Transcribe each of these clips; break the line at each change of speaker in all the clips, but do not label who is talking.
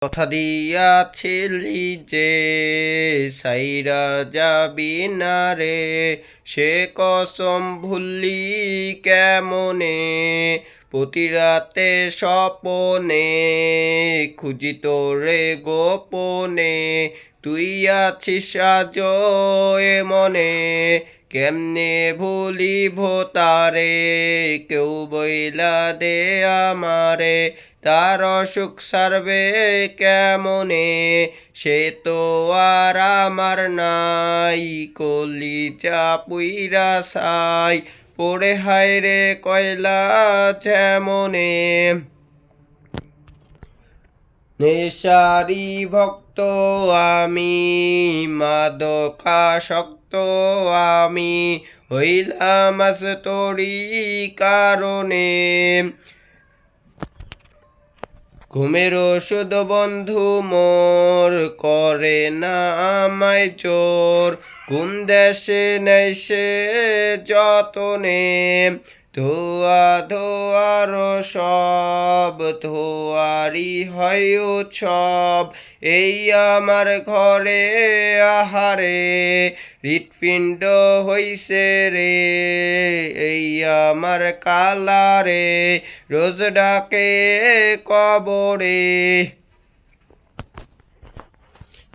কথা দিয়াছিলি যে সাইরা যাবি না রে, সে কসম ভুললি কেমনে? প্রতি রাতে স্বপনে খুঁজি তোরে গোপনে, তুই আছিস আজও এ মনে। কেমনে ভুলিব তারে, কেউ বইলা দে আমারে, তার অসুখ সারবে কেমনে? সে তো আর আমার নাই, কলিজা পুইরা ছাই, পড়ে হায় রে কয়লা যেমনে। নেশারি ভক্ত আমি, মাদকাসক্ত আমি, হইলাম আজ তোরই কারণে। ঘুমের ওষুধ বন্ধু মোর করে না আমায় জোর, কোন দেশে নেই সে যতনে। ধোয়া ধোয়ার সব ধোয়ারি হয় উৎসব, এই আমার ঘরে আহারে হৃৎপিণ্ড হইছে রে, এই আমার কালারে রোজ ডাকে কবরে।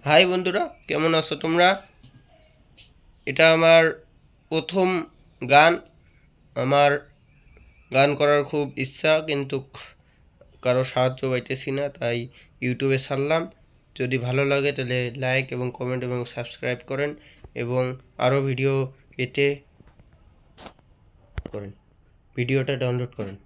হাই বন্ধুরা, কেমন আছো তোমরা? এটা আমার প্রথম গান। আমার গান করার খুব ইচ্ছা, কিন্তু কারো সাহায্য পাইতেছি না, তাই ইউটিউবে ছাড়লাম। যদি ভালো লাগে তাহলে লাইক এবং কমেন্ট এবং সাবস্ক্রাইব করেন, এবং আরও ভিডিও পেতে ভিডিওটা ডাউনলোড করেন।